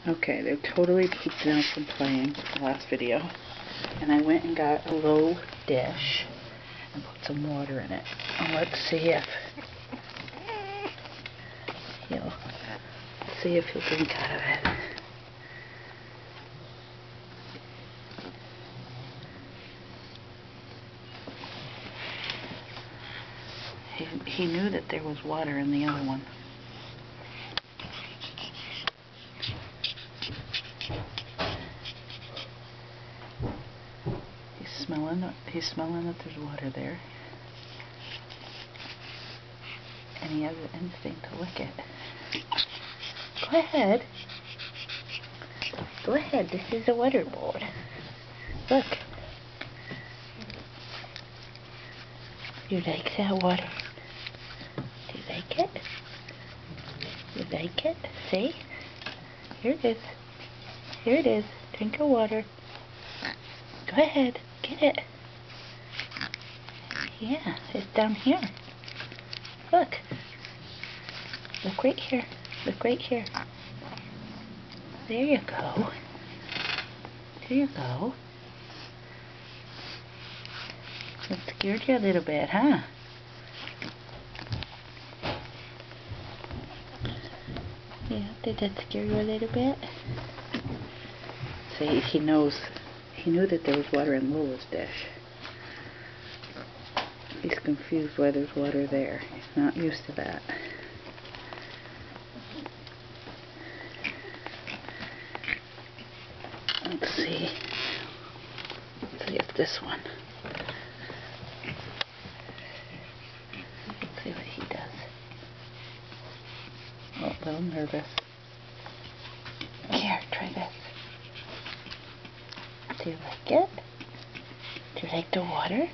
Okay, they're totally pooped now from playing the last video. And I went and got a low dish and put some water in it. And let's see if he'll drink out of it. He knew that there was water in the other one. He's smelling that there's water there. And he has an instinct to lick it. Go ahead. Go ahead, this is a water bowl. Look. You like that water? Do you like it? You like it? See? Here it is. Here it is. Drink your water. Go ahead. Get it. Yeah, it's down here. Look. Look right here. Look right here. There you go. There you go. It scared you a little bit, huh? Yeah, did that scare you a little bit? See, he knew that there was water in Lola's dish. He's confused why there's water there. He's not used to that. Let's see. Let's see if this one. Let's see what he does. Oh, a little nervous. Here, try this. Do you like it? Do you like the water?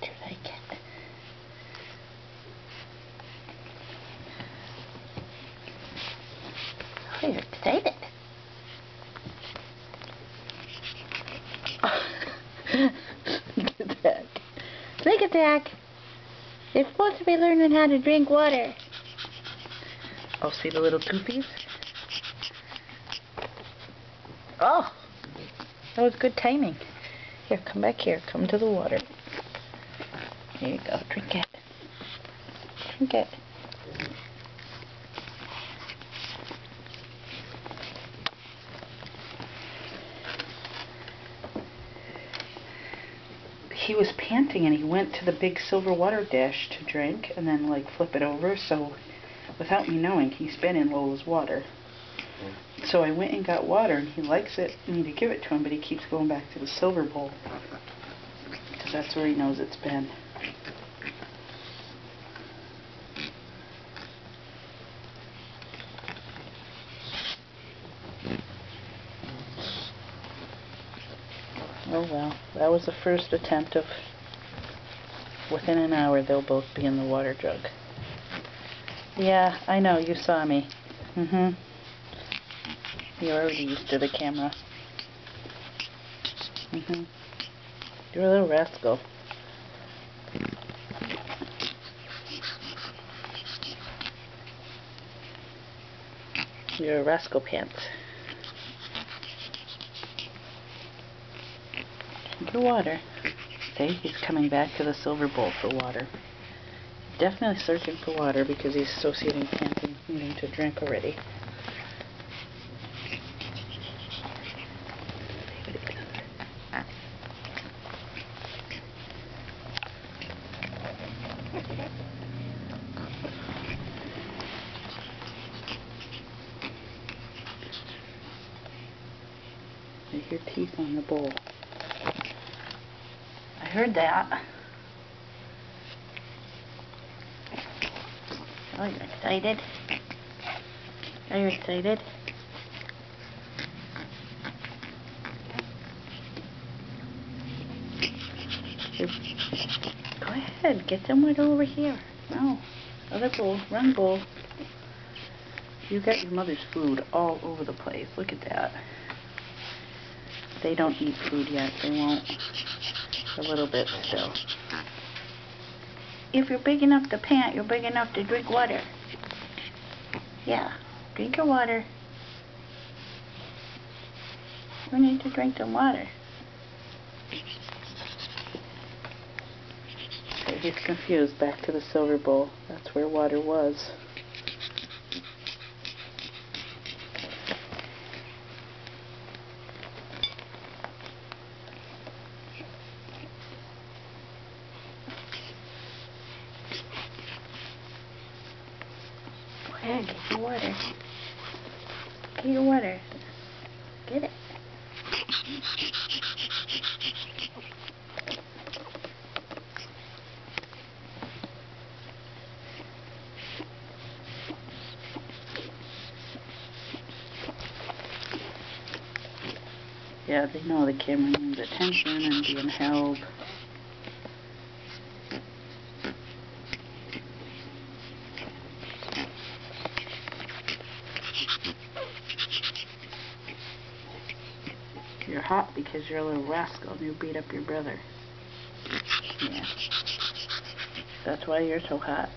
Do you like it? Oh, you're excited. Look at that. Look at that. They're supposed to be learning how to drink water. Oh, see the little toofies? Oh, that was good timing. Here, come back here. Come to the water. Here you go. Drink it. Drink it. He was panting and he went to the big silver water dish to drink and then like flip it over, so without me knowing he's been in Lola's water. So I went and got water and he likes it, me to give it to him, but he keeps going back to the silver bowl because that's where he knows it's been. Oh well, that was the first attempt of, within an hour they'll both be in the water jug. Yeah, I know, you saw me. You're already used to the camera. You're a little rascal. You're a rascal pants. Drink your water. See, he's coming back to the silver bowl for water. Definitely searching for water because he's associating panting needing to drink already. I hear teeth on the bowl. I heard that. Oh, you're excited? Are you excited? Go ahead, get some water over here. No, other bowl, wrong bowl. You got your mother's food all over the place. Look at that. They don't eat food yet. They won't. A little bit still. If you're big enough to pant, you're big enough to drink water. Yeah, drink your water. We need to drink some water. Okay, he's confused. Back to the silver bowl. That's where water was. Hey, get your water. Get your water. Get it. Yeah, they know the camera needs attention and being held. You're hot because you're a little rascal and you beat up your brother. Yeah. That's why you're so hot.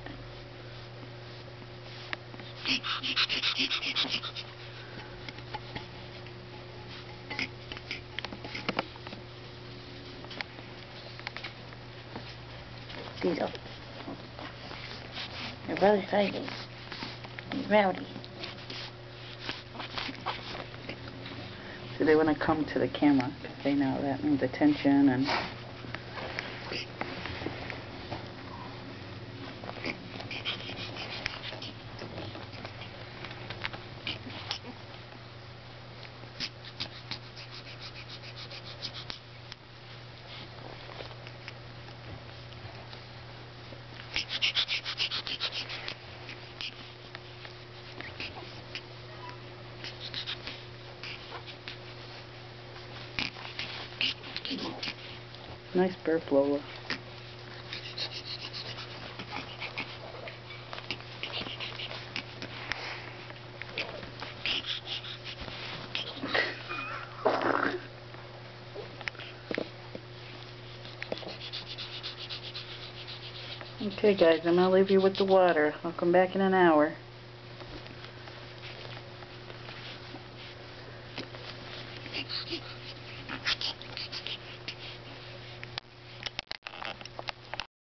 Diesel. Your brother's fighting. He's rowdy. So they want to come to the camera because they know that means attention and... Nice burp, Lola. Okay guys, I'm going to leave you with the water. I'll come back in an hour.